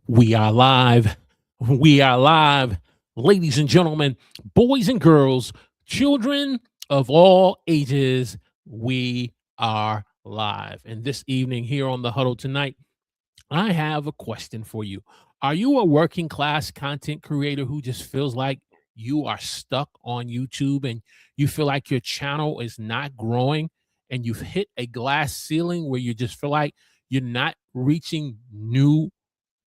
We are live. We are live. Ladies and gentlemen, boys and girls, children of all ages, we are live. And this evening here on the huddle tonight, I have a question for you. Are you a working class content creator who just feels like you are stuck on YouTube and you feel like your channel is not growing and you've hit a glass ceiling where you just feel like you're not reaching new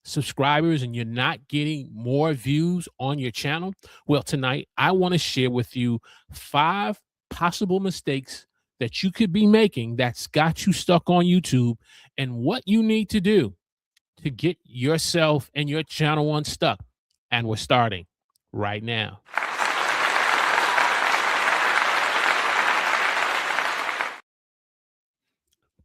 subscribers and you're not getting more views on your channel? Well, tonight I want to share with you 5 possible mistakes that you could be making that's got you stuck on YouTube and what you need to do to get yourself and your channel unstuck. And we're starting right now.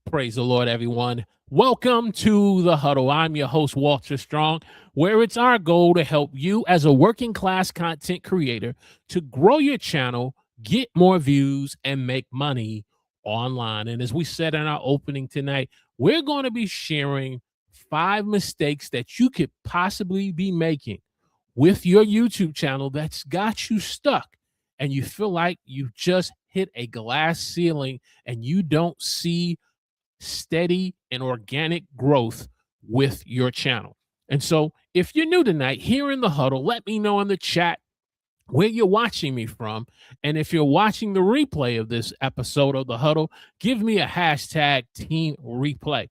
Praise the Lord, everyone. Welcome to the huddle. I'm your host, Walter Strong, where it's our goal to help you as a working class content creator to grow your channel, get more views, and make money online. And as we said in our opening tonight, we're going to be sharing 5 mistakes that you could possibly be making with your YouTube channel that's got you stuck and you feel like you just hit a glass ceiling and you don't see steady and organic growth with your channel. And so, if you're new tonight here in the huddle, let me know in the chat where you're watching me from. And if you're watching the replay of this episode of the huddle, give me a hashtag team replay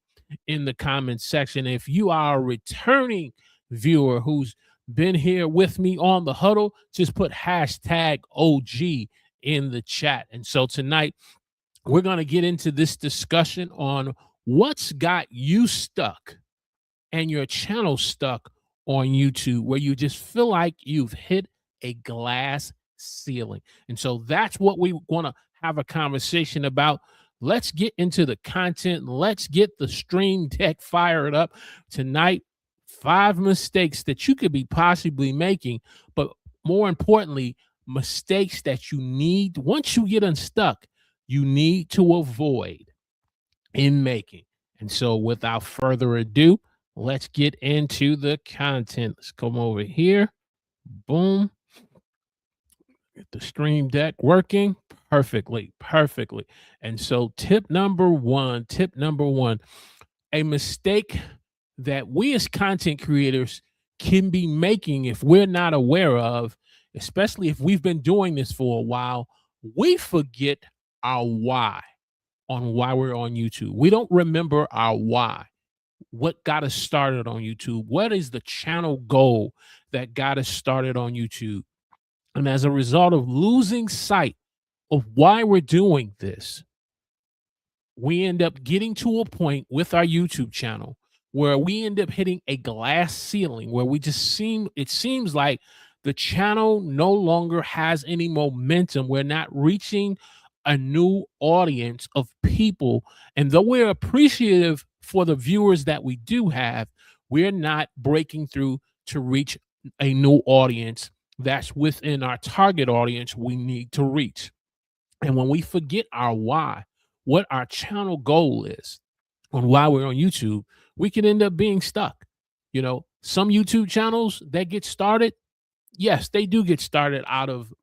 in the comments section. If you are a returning viewer who's been here with me on the huddle, just put hashtag OG in the chat. And so tonight, we're going to get into this discussion on what's got you stuck and your channel stuck on YouTube, where you just feel like you've hit a glass ceiling. And so that's what we want to have a conversation about. Let's get into the content. Let's get the stream deck fired up tonight. 5 mistakes that you could be possibly making, but more importantly, mistakes that you need once you get unstuck, you need to avoid in making. And so without further ado, let's get into the content. Let's come over here. Boom. Get the stream deck working perfectly. And so tip number one, a mistake that we as content creators can be making if we're not aware of, especially if we've been doing this for a while, we forget our why on why we're on YouTube. We don't remember our why. What got us started on YouTube? What is the channel goal that got us started on YouTube? And as a result of losing sight of why we're doing this, we end up getting to a point with our YouTube channel where we end up hitting a glass ceiling where it seems like the channel no longer has any momentum. We're not reaching a new audience of people. And though we're appreciative for the viewers that we do have, we're not breaking through to reach a new audience that's within our target audience we need to reach. And when we forget our why, what our channel goal is on why we're on YouTube, we can end up being stuck. Some YouTube channels that get started, yes, they do get started out of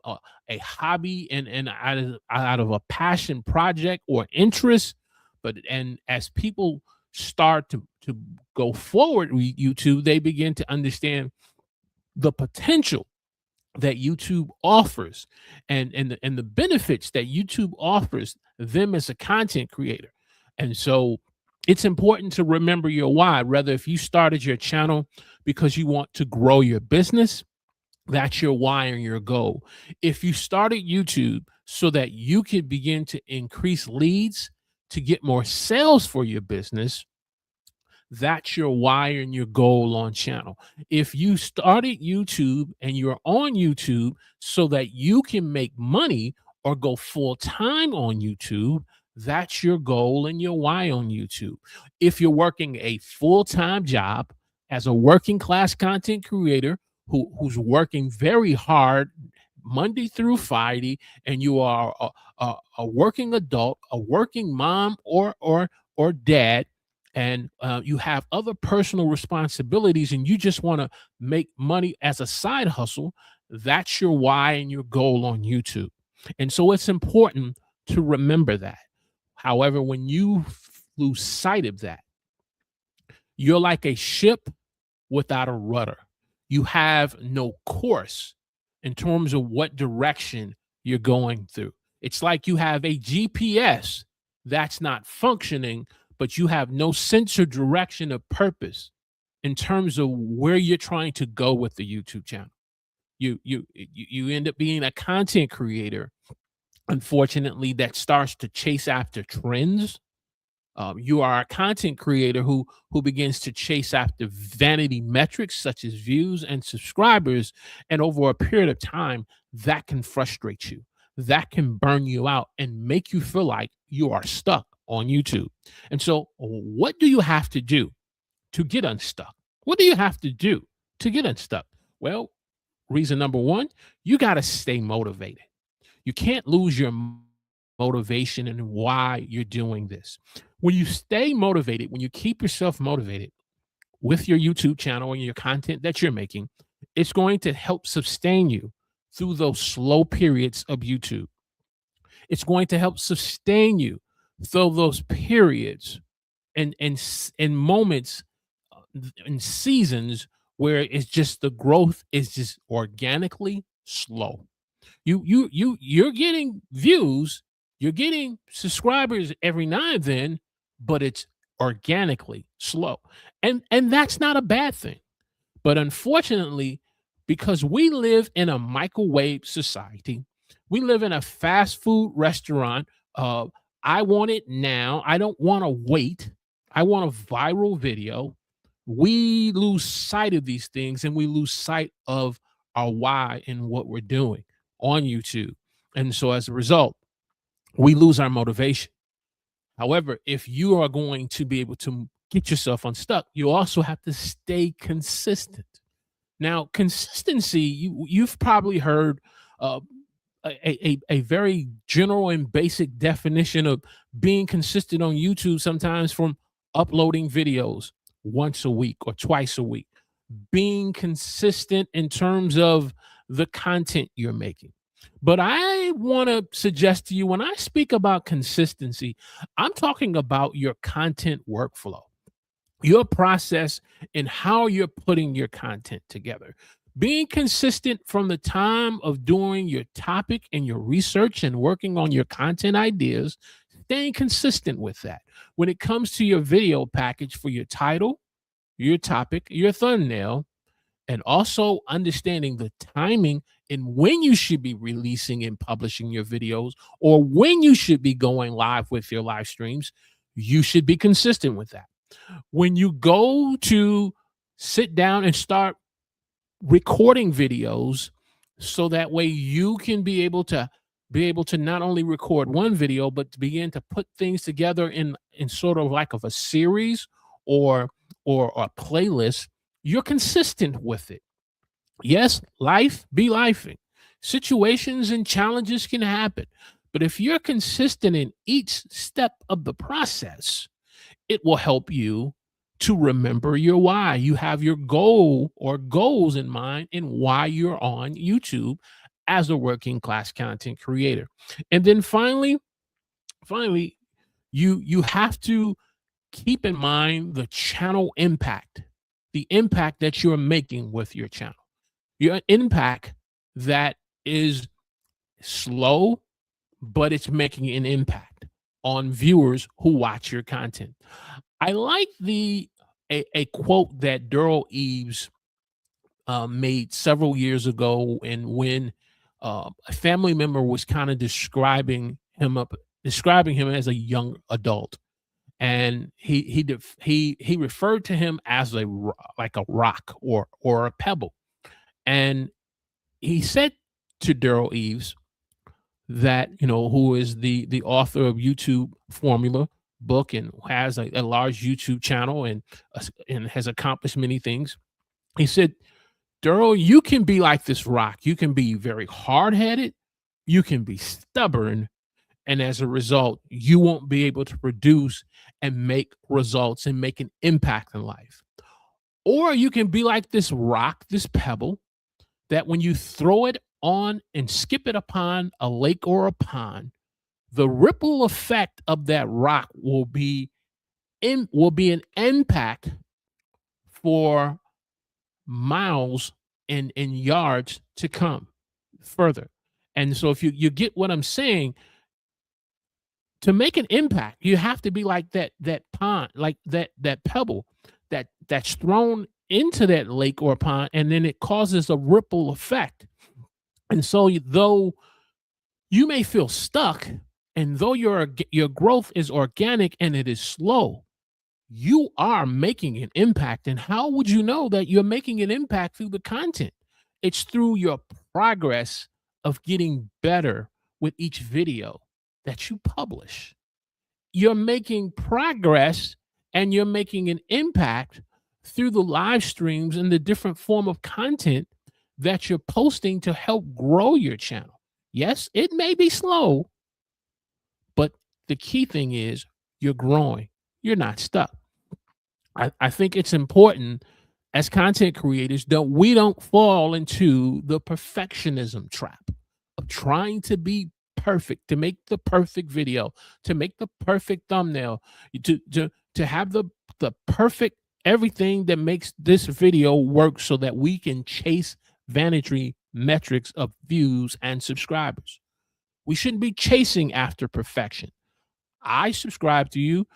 a hobby and out of a passion project or interest. And as people start to go forward with YouTube, they begin to understand the potential that YouTube offers and the benefits that YouTube offers them as a content creator. And so it's important to remember your why. Whether if you started your channel because you want to grow your business, that's your why and your goal. If you started YouTube so that you could begin to increase leads to get more sales for your business, that's your why and your goal on channel. If you started YouTube and you're on YouTube so that you can make money or go full time on YouTube, that's your goal and your why on YouTube. If you're working a full time job as a working class content creator who's working very hard Monday through Friday, and you are a working adult, a working mom or dad, and you have other personal responsibilities, and you just want to make money as a side hustle, that's your why and your goal on YouTube. And so it's important to remember that. However, when you lose sight of that, you're like a ship without a rudder. You have no course in terms of what direction you're going through. It's like you have a GPS that's not functioning, but you have no sense of direction or purpose in terms of where you're trying to go with the YouTube channel. You end up being a content creator, unfortunately, that starts to chase after trends. You are a content creator who begins to chase after vanity metrics such as views and subscribers, and over a period of time, that can frustrate you. That can burn you out and make you feel like you are stuck on YouTube. And so, what do you have to do to get unstuck? What do you have to do to get unstuck? Well, reason number one, you got to stay motivated. You can't lose your motivation and why you're doing this. When you stay motivated, when you keep yourself motivated with your YouTube channel and your content that you're making, it's going to help sustain you through those slow periods of YouTube. It's going to help sustain you through those periods and moments and seasons where it's just the growth is just organically slow. You're getting views, you're getting subscribers every now and then, but it's organically slow. And that's not a bad thing. But unfortunately, because we live in a microwave society, we live in a fast food restaurant. I want it now. I don't want to wait. I want a viral video. We lose sight of these things, and we lose sight of our why and what we're doing on YouTube. And so as a result, we lose our motivation. However, if you are going to be able to get yourself unstuck, you also have to stay consistent. Now, consistency, you've probably heard uh, a very general and basic definition of being consistent on YouTube, sometimes from uploading videos once a week or twice a week, being consistent in terms of the content you're making. But I want to suggest to you, when I speak about consistency, I'm talking about your content workflow, your process, and how you're putting your content together. Being consistent from the time of doing your topic and your research and working on your content ideas, staying consistent with that. When it comes to your video package for your title, your topic, your thumbnail, and also understanding the timing and when you should be releasing and publishing your videos, or when you should be going live with your live streams, you should be consistent with that. When you go to sit down and start recording videos, so that way you can be able to not only record one video, but to begin to put things together in sort of like of a series or a playlist, you're consistent with it. Yes, life be lifing. Situations and challenges can happen. But if you're consistent in each step of the process, it will help you to remember your why. You have your goal or goals in mind and why you're on YouTube as a working class content creator. And then finally, you have to keep in mind the channel impact, the impact that you're making with your channel. Your impact that is slow, but it's making an impact on viewers who watch your content. I like a quote that Daryl Eves made several years ago, and when a family member was kind of describing him as a young adult, and he referred to him as like a rock or a pebble, and he said to Daryl Eves, that who is the author of YouTube Formula book and has a large YouTube channel and has accomplished many things. He said, Daryl, you can be like this rock. You can be very hard headed. You can be stubborn, And as a result, you won't be able to produce and make results and make an impact in life. Or you can be like this rock, this pebble, that when you throw it on and skip it upon a lake or a pond, the ripple effect of that rock will be an impact for miles and yards to come further. And so if you get what I'm saying, to make an impact, you have to be like that pond, like that pebble that's thrown into that lake or pond, and then it causes a ripple effect. And so though you may feel stuck, and though your growth is organic and it is slow, you are making an impact. And how would you know that you're making an impact? Through the content. It's through your progress of getting better with each video that you publish. You're making progress and you're making an impact through the live streams and the different form of content that you're posting to help grow your channel. Yes, it may be slow, but the key thing is you're growing. You're not stuck. I think it's important as content creators that we don't fall into the perfectionism trap of trying to be perfect, to make the perfect video, to make the perfect thumbnail, to have the perfect everything that makes this video work so that we can chase vanity metrics of views and subscribers. We shouldn't be chasing after perfection. I subscribe to you.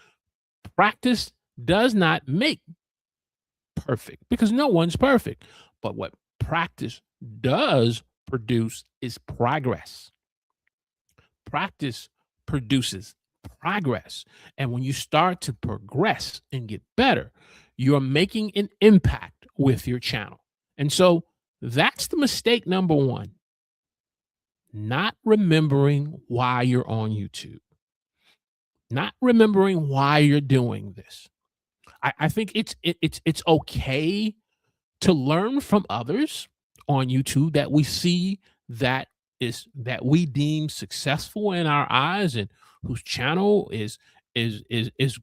Practice does not make perfect because no one's perfect. But what practice does produce is progress. Practice produces progress. And when you start to progress and get better, you're making an impact with your channel. And so that's the mistake number one. Not remembering why you're on YouTube. Not remembering why you're doing this. I think it's okay to learn from others on YouTube that we see that we deem successful in our eyes and whose channel is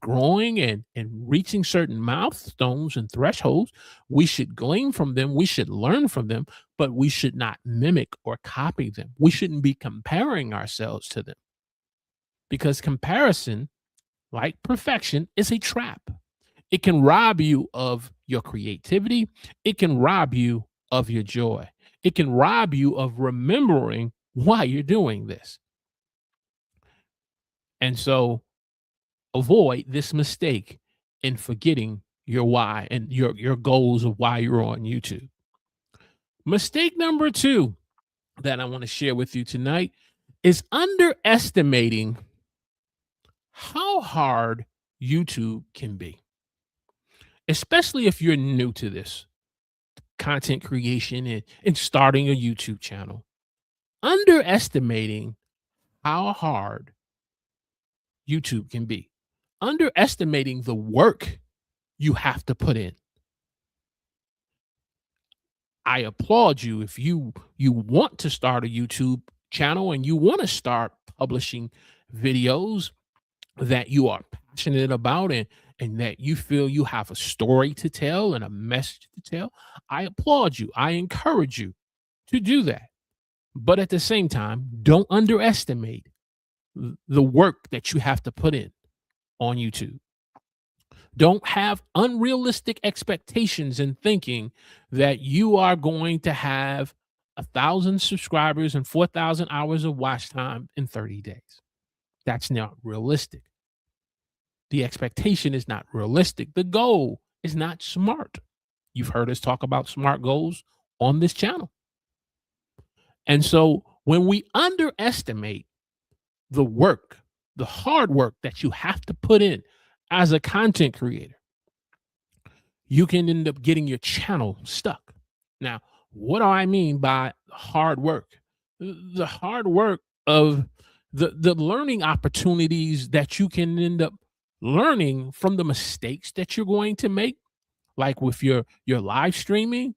growing and reaching certain milestones and thresholds. We should glean from them, we should learn from them, but we should not mimic or copy them. We shouldn't be comparing ourselves to them, because comparison, like perfection, is a trap. It can rob you of your creativity. It can rob you of your joy. It can rob you of remembering why you're doing this. And so avoid this mistake in forgetting your why and your goals of why you're on YouTube. Mistake number two that I want to share with you tonight is underestimating how hard YouTube can be, especially if you're new to this content creation and starting a YouTube channel. Underestimating how hard YouTube can be, underestimating the work you have to put in. I applaud you if you want to start a YouTube channel and you want to start publishing videos that you are passionate about and that you feel you have a story to tell and a message to tell. I applaud you. I encourage you to do that. But at the same time, don't underestimate the work that you have to put in on YouTube. Don't have unrealistic expectations in thinking that you are going to have 1,000 subscribers and 4,000 hours of watch time in 30 days. That's not realistic. The expectation is not realistic. The goal is not smart. You've heard us talk about SMART goals on this channel. And so when we underestimate the work, the hard work that you have to put in as a content creator, you can end up getting your channel stuck. Now, what do I mean by hard work? The hard work of the learning opportunities that you can end up learning from the mistakes that you're going to make, like with your live streaming,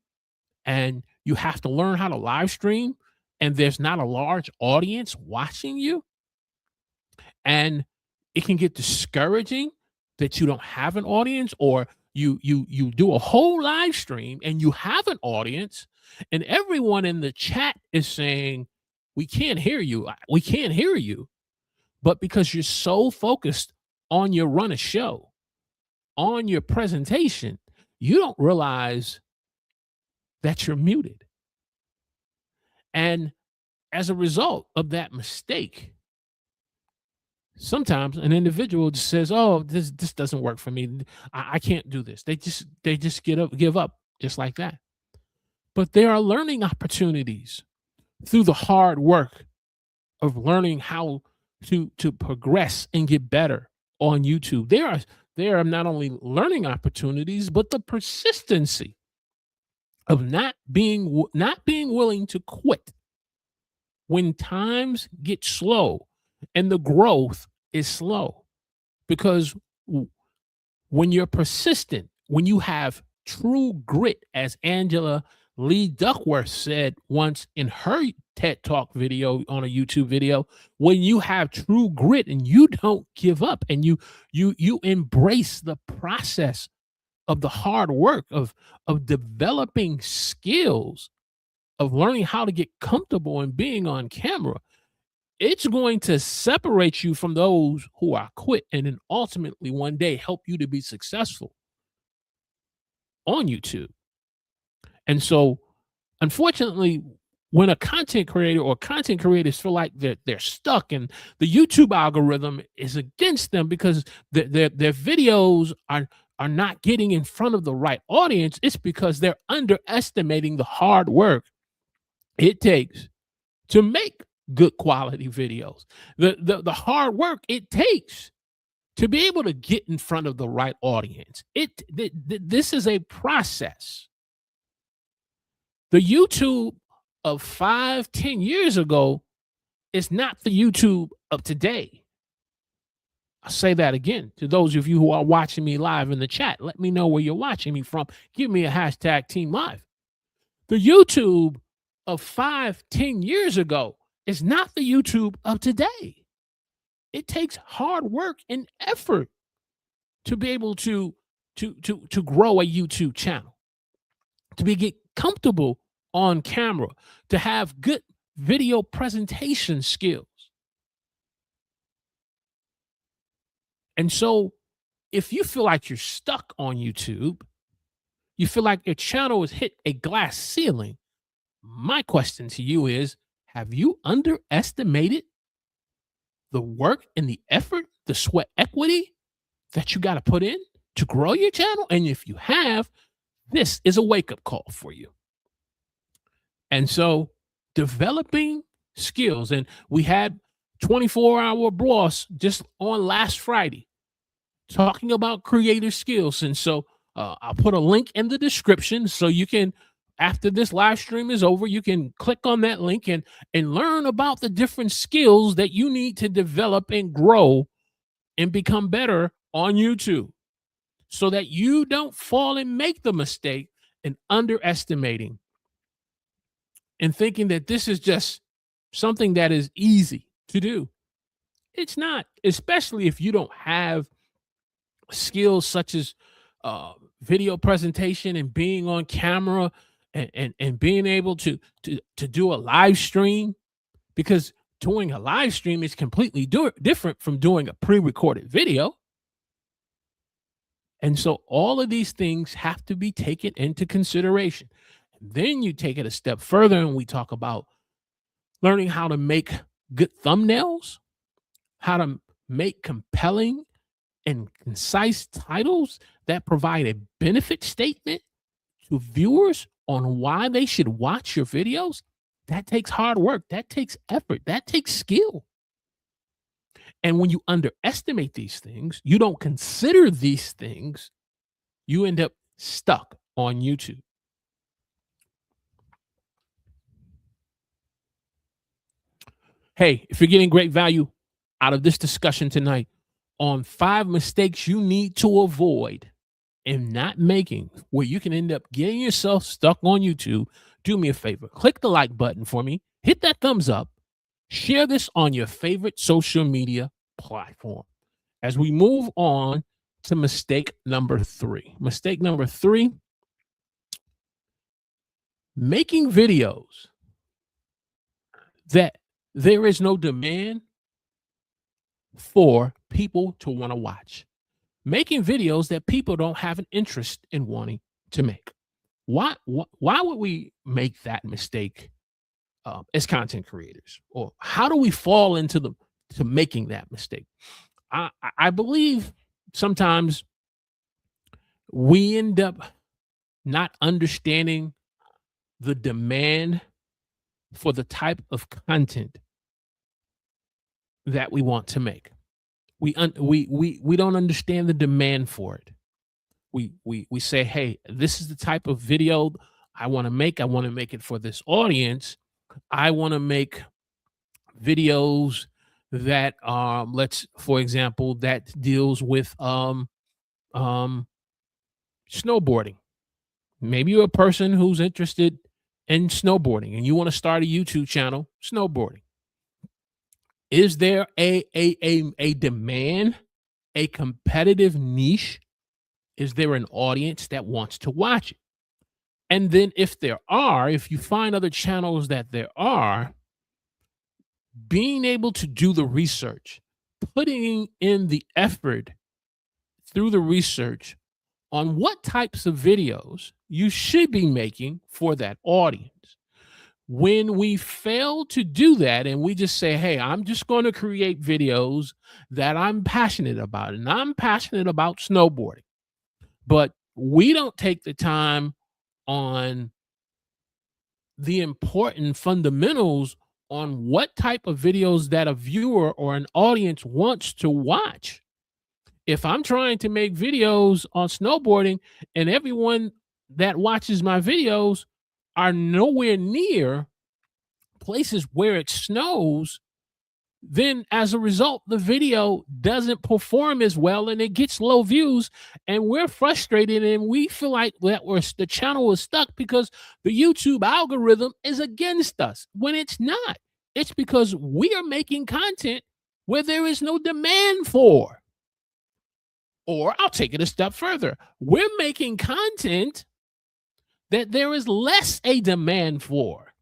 and you have to learn how to live stream and there's not a large audience watching you. And it can get discouraging that you don't have an audience, or you do a whole live stream and you have an audience, and everyone in the chat is saying, we can't hear you. We can't hear you. But because you're so focused on your run a show, on your presentation, you don't realize that you're muted. And as a result of that mistake, sometimes an individual just says, "Oh, this doesn't work for me. I can't do this." They just give up just like that. But there are learning opportunities through the hard work of learning how to progress and get better on YouTube. There are not only learning opportunities, but the persistency of not being willing to quit when times get slow and the growth is slow. Because when you're persistent, when you have true grit, as Angela Lee Duckworth said once in her TED Talk video on a YouTube video, when you have true grit and you don't give up and you embrace the process of the hard work of developing skills, of learning how to get comfortable and being on camera, it's going to separate you from those who are quit, and then ultimately one day help you to be successful on YouTube. And so, unfortunately, when a content creator or content creators feel like they're stuck and the YouTube algorithm is against them because their videos are not getting in front of the right audience, it's because they're underestimating the hard work it takes to make good quality videos. The hard work it takes to be able to get in front of the right audience. This is a process. The YouTube of 5-10 years ago is not the YouTube of today. I'll say that again to those of you who are watching me live in the chat. Let me know where you're watching me from. Give me a hashtag Team Live. The YouTube of 5-10 years ago is not the YouTube of today. It takes hard work and effort to be able to grow a YouTube channel, to get comfortable on camera, to have good video presentation skills. And so if you feel like you're stuck on YouTube, you feel like your channel has hit a glass ceiling, my question to you is, have you underestimated the work and the effort, the sweat equity that you got to put in to grow your channel? And if you have, this is a wake-up call for you. And so developing skills, and we had 24-hour boss just on last Friday talking about creative skills. And so I'll put a link in the description so you can, after this live stream is over, you can click on that link and learn about the different skills that you need to develop and grow and become better on YouTube, so that you don't fall and make the mistake in underestimating and thinking that this is just something that is easy to do. It's not, especially if you don't have skills such as video presentation and being on camera and being able to do a live stream, because doing a live stream is completely different from doing a pre-recorded video. And so all of these things have to be taken into consideration. And then you take it a step further and we talk about learning how to make good thumbnails, how to make compelling and concise titles that provide a benefit statement to viewers on why they should watch your videos. That takes hard work. That takes effort. That takes skill. And when you underestimate these things, you don't consider these things, you end up stuck on YouTube. Hey, if you're getting great value out of this discussion tonight on 5 mistakes you need to avoid and not making, where you can end up getting yourself stuck on YouTube, do me a favor. Click the like button for me. Hit that thumbs up. Share this on your favorite social media platform. As we move on to mistake number 3. Mistake number 3, making videos that there is no demand for people to want to watch. Making videos that people don't have an interest in wanting to make. Why would we make that mistake as content creators? Or how do we fall into to making that mistake? I believe sometimes we end up not understanding the demand for the type of content that we want to make. We don't understand the demand for it. We say, hey, this is the type of video I want to make. I want to make it for this audience. I want to make videos that for example, that deals with snowboarding. Maybe you're a person who's interested in snowboarding and you want to start a YouTube channel, snowboarding. Is there a demand, a competitive niche? Is there an audience that wants to watch it? And then if you find other channels that there are, being able to do the research, putting in the effort through the research on what types of videos you should be making for that audience. When we fail to do that and we just say, hey, I'm just going to create videos that I'm passionate about, and I'm passionate about snowboarding, but we don't take the time on the important fundamentals on what type of videos that a viewer or an audience wants to watch. If I'm trying to make videos on snowboarding and everyone that watches my videos are nowhere near places where it snows, then as a result, the video doesn't perform as well and it gets low views, and we're frustrated and we feel like the channel is stuck because the YouTube algorithm is against us, when it's not. It's because we are making content where there is no demand for. Or I'll take it a step further. We're making content that there is less a demand for.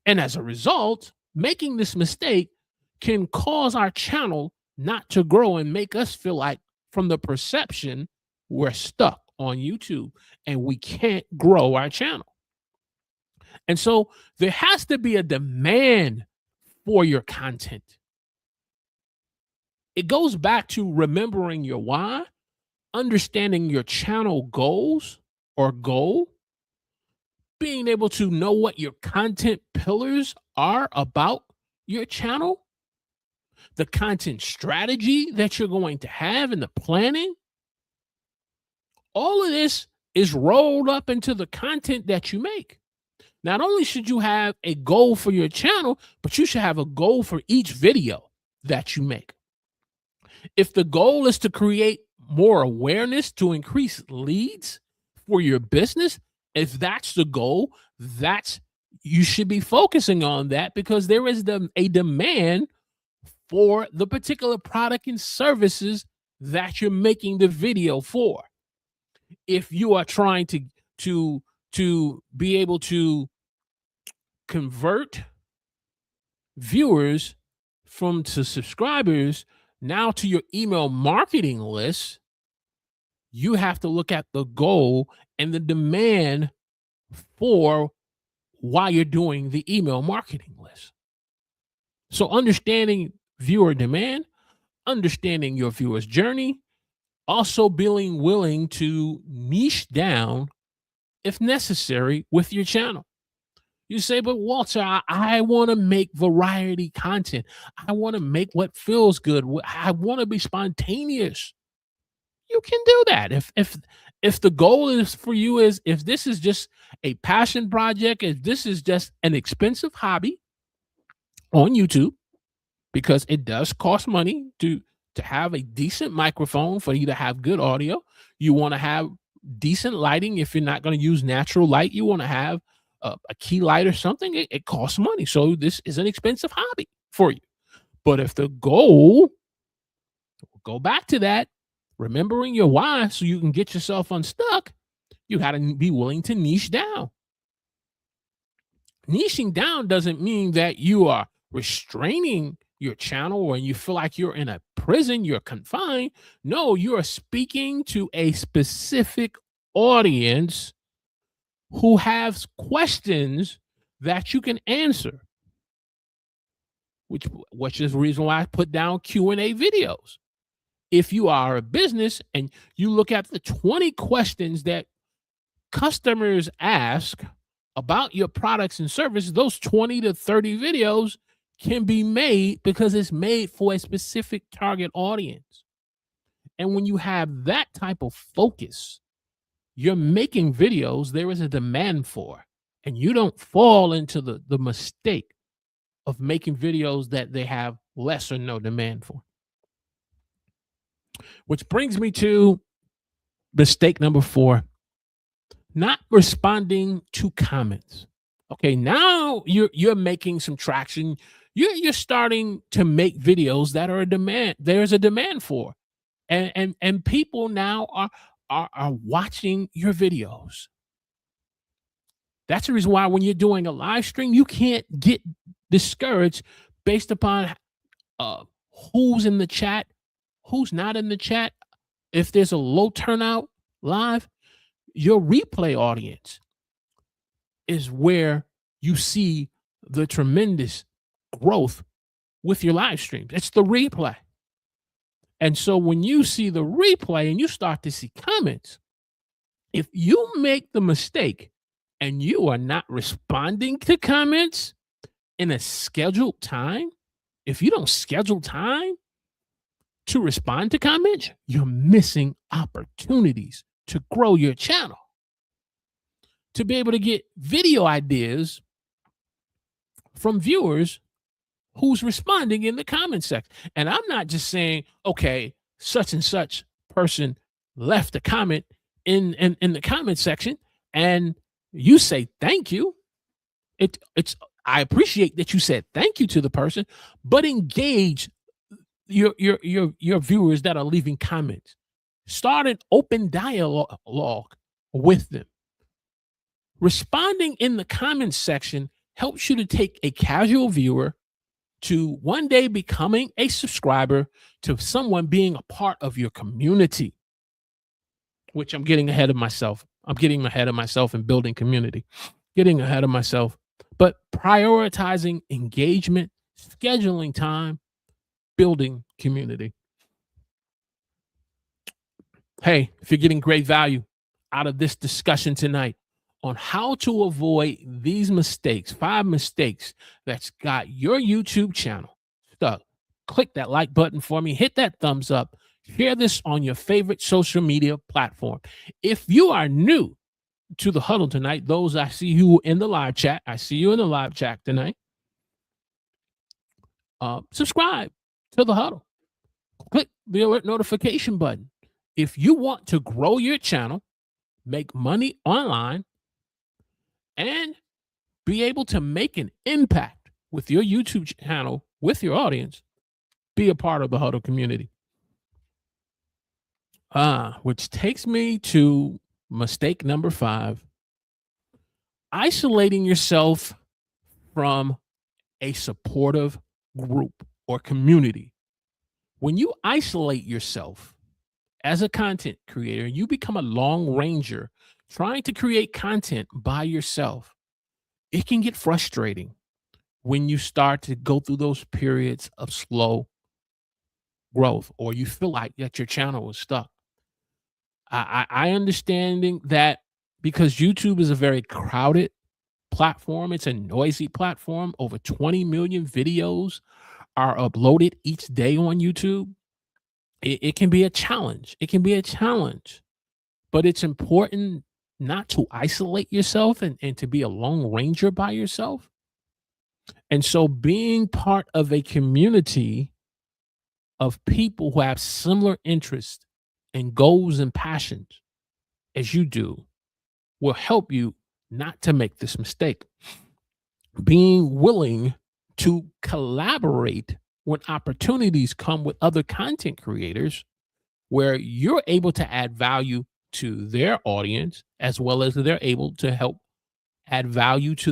And as a result, making this mistake can cause our channel not to grow and make us feel like, from the perception, we're stuck on YouTube and we can't grow our channel. And so there has to be a demand for your content. It goes back to remembering your why, understanding your channel goals or goal, being able to know what your content pillars are about your channel, the content strategy that you're going to have, and the planning. All of this is rolled up into the content that you make. Not only should you have a goal for your channel, but you should have a goal for each video that you make. If the goal is to create more awareness to increase leads for your business, if that's the goal, you should be focusing on that, because there is a demand for the particular product and services that you're making the video for. If you are trying to be able to convert viewers to subscribers now to your email marketing list, you have to look at the goal and the demand for why you're doing the email marketing list. So understanding viewer demand, understanding your viewer's journey, also being willing to niche down if necessary with your channel. You say, but Walter, I want to make variety content. I want to make what feels good. I want to be spontaneous. You can do that. If the goal is for you is, if this is just a passion project, if this is just an expensive hobby on YouTube, because it does cost money to have a decent microphone for you to have good audio. You want to have decent lighting. If you're not going to use natural light, you want to have a key light or something. It costs money. So this is an expensive hobby for you. But if the goal go back to that, remembering your why so you can get yourself unstuck. You got to be willing to niche down. Niching down doesn't mean that you are restraining your channel or you feel like you're in a prison, you're confined. No, you are speaking to a specific audience who has questions that you can answer, which is the reason why I put down Q&A videos. If you are a business and you look at the 20 questions that customers ask about your products and services, those 20 to 30 videos can be made because it's made for a specific target audience. And when you have that type of focus, you're making videos there is a demand for, and you don't fall into the mistake of making videos that they have less or no demand for. Which brings me to mistake number 4, not responding to comments. Okay, now you're making some traction. You're starting to make videos that are a demand. There's a demand for, and people now are watching your videos. That's the reason why when you're doing a live stream, you can't get discouraged based upon who's in the chat, who's not in the chat. If there's a low turnout live, your replay audience is where you see the tremendous growth with your live streams. It's the replay. And so when you see the replay and you start to see comments, if you make the mistake and you are not responding to comments in a scheduled time, if you don't schedule time to respond to comments, you're missing opportunities to grow your channel, to be able to get video ideas from viewers who's responding in the comment section. And I'm not just saying, okay, such and such person left a comment in the comment section and you say thank you. I appreciate that you said thank you to the person, but engage your viewers that are leaving comments. Start an open dialogue with them. Responding in the comments section helps you to take a casual viewer to one day becoming a subscriber, to someone being a part of your community, which I'm getting ahead of myself. I'm getting ahead of myself in building community, getting ahead of myself, but prioritizing engagement, scheduling time, building community. Hey, if you're getting great value out of this discussion tonight on how to avoid these mistakes, 5 mistakes that's got your YouTube channel stuck, click that like button for me, hit that thumbs up, share this on your favorite social media platform. If you are new to the huddle tonight, those I see you in the live chat, I see you in the live chat tonight, subscribe to the huddle. Click the alert notification button. If you want to grow your channel, make money online, and be able to make an impact with your YouTube channel, with your audience, be a part of the huddle community. Which takes me to mistake number 5, isolating yourself from a supportive group or community. When you isolate yourself as a content creator, you become a lone ranger trying to create content by yourself. It can get frustrating when you start to go through those periods of slow growth, or you feel like that your channel is stuck. I understanding that because YouTube is a very crowded platform. It's a noisy platform. Over 20 million videos are uploaded each day on YouTube. It can be a challenge. It can be a challenge, but it's important not to isolate yourself and to be a lone ranger by yourself. And so being part of a community of people who have similar interests and goals and passions as you do will help you not to make this mistake. Being willing to collaborate when opportunities come with other content creators where you're able to add value to their audience as well as they're able to help add value to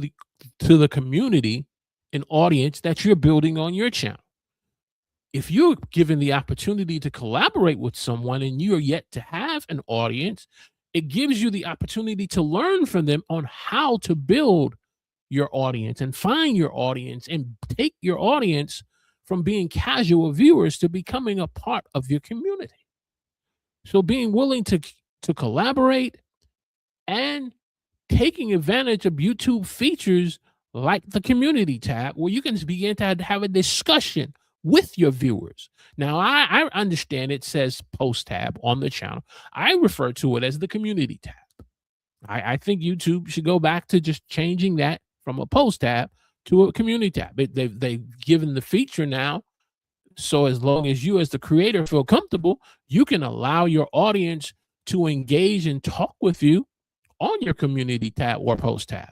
the community and audience that you're building on your channel. If you're given the opportunity to collaborate with someone and you are yet to have an audience, it gives you the opportunity to learn from them on how to build your audience and find your audience and take your audience from being casual viewers to becoming a part of your community. So being willing to collaborate and taking advantage of YouTube features like the community tab, where you can begin to have a discussion with your viewers. Now, I understand it says post tab on the channel. I refer to it as the community tab. I think YouTube should go back to just changing that from a post tab to a community tab. They've given the feature now. So as long as you as the creator feel comfortable, you can allow your audience to engage and talk with you on your community tab or post tab.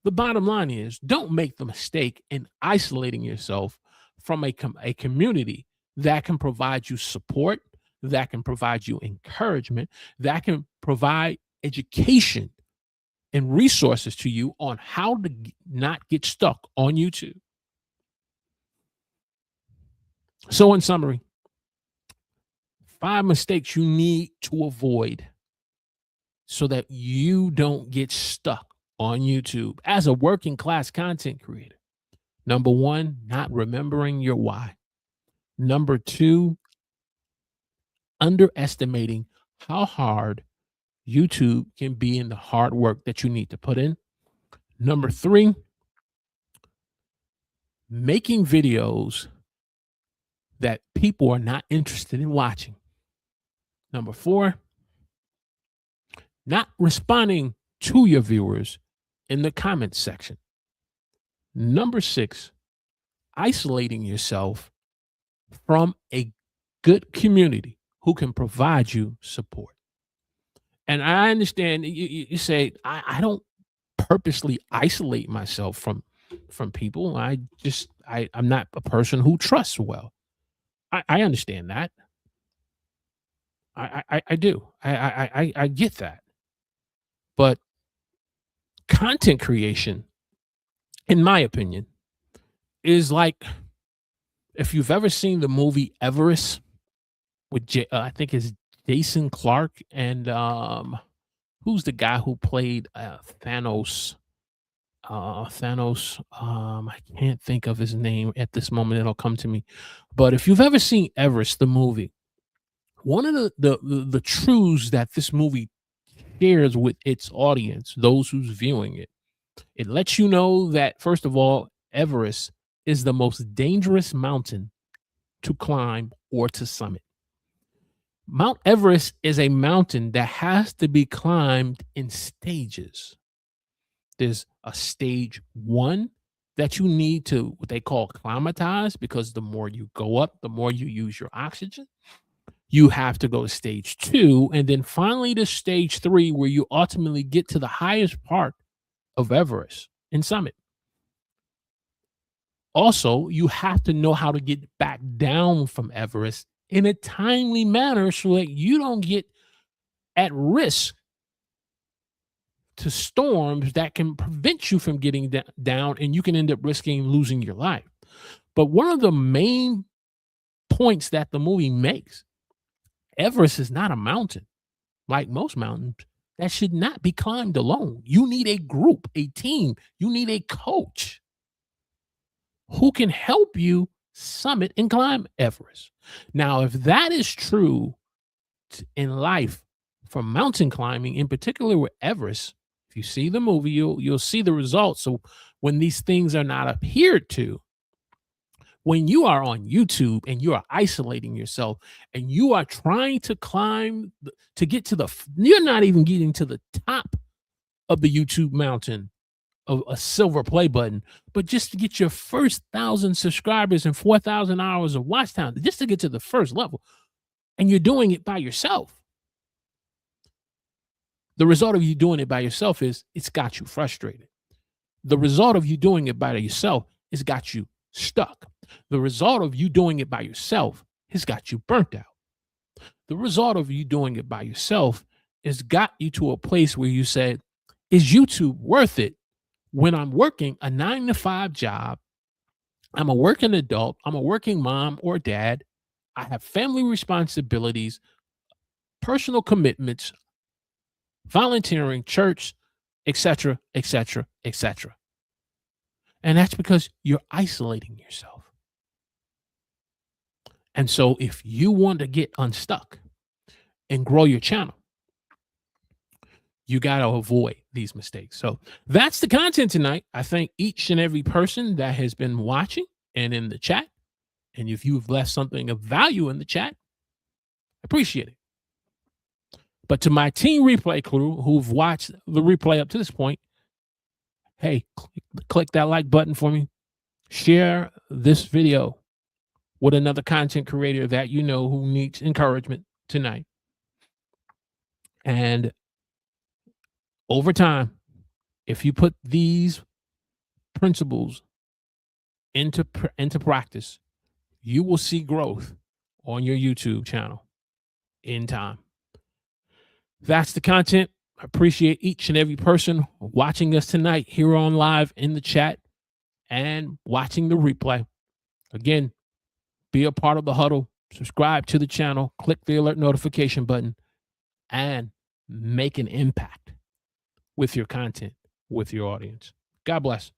The bottom line is, don't make the mistake in isolating yourself from a community that can provide you support, that can provide you encouragement, that can provide education and resources to you on how to not get stuck on YouTube. So in summary, 5 mistakes you need to avoid so that you don't get stuck on YouTube as a working class content creator. Number 1, not remembering your why. Number 2, underestimating how hard YouTube can be in the hard work that you need to put in. Number 3, making videos that people are not interested in watching. Number 4, not responding to your viewers in the comments section. Number 6, isolating yourself from a good community who can provide you support. And I understand you say, I don't purposely isolate myself from people. I'm not a person who trusts well. I understand that. I do. I get that. But content creation, in my opinion, is like, if you've ever seen the movie Everest with I think it's Jason Clark and who's the guy who played Thanos? I can't think of his name at this moment. It'll come to me. But if you've ever seen Everest, the movie, one of the truths that this movie shares with its audience, those who's viewing it, it lets you know that, first of all, Everest is the most dangerous mountain to climb or to summit. Mount Everest is a mountain that has to be climbed in stages. There's a stage 1 that you need to, what they call, climatize, because the more you go up, the more you use your oxygen. You have to go to stage 2, and then finally to stage 3, where you ultimately get to the highest part of Everest and summit. Also, you have to know how to get back down from Everest in a timely manner so that you don't get at risk to storms that can prevent you from getting down, and you can end up risking losing your life. But one of the main points that the movie makes, Everest is not a mountain like most mountains that should not be climbed alone. You need a group, a team. You need a coach who can help you summit and climb Everest. Now, if that is true in life for mountain climbing, in particular with Everest, if you see the movie, you'll see the results. So when these things are not adhered to, when you are on YouTube and you are isolating yourself and you are trying to climb to get to you're not even getting to the top of the YouTube mountain of a silver play button, but just to get your first 1,000 subscribers and 4,000 hours of watch time, just to get to the first level, and you're doing it by yourself. The result of you doing it by yourself is it's got you frustrated. The result of you doing it by yourself is got you stuck. The result of you doing it by yourself has got you burnt out. The result of you doing it by yourself has got you to a place where you said, is YouTube worth it when I'm working a 9 to 5 job? I'm a working adult. I'm a working mom or dad. I have family responsibilities, personal commitments, volunteering, church, etc., etc., etc. And that's because you're isolating yourself. And so if you want to get unstuck and grow your channel, you got to avoid these mistakes. So that's the content tonight. I thank each and every person that has been watching and in the chat. And if you've left something of value in the chat, appreciate it. But to my team replay crew who've watched the replay up to this point, hey, click that like button for me. Share this video with another content creator that you know who needs encouragement tonight. And over time, if you put these principles into practice, you will see growth on your YouTube channel in time. That's the content. I appreciate each and every person watching us tonight here on live in the chat and watching the replay. Again, be a part of the huddle, subscribe to the channel, click the alert notification button, and make an impact with your content, with your audience. God bless.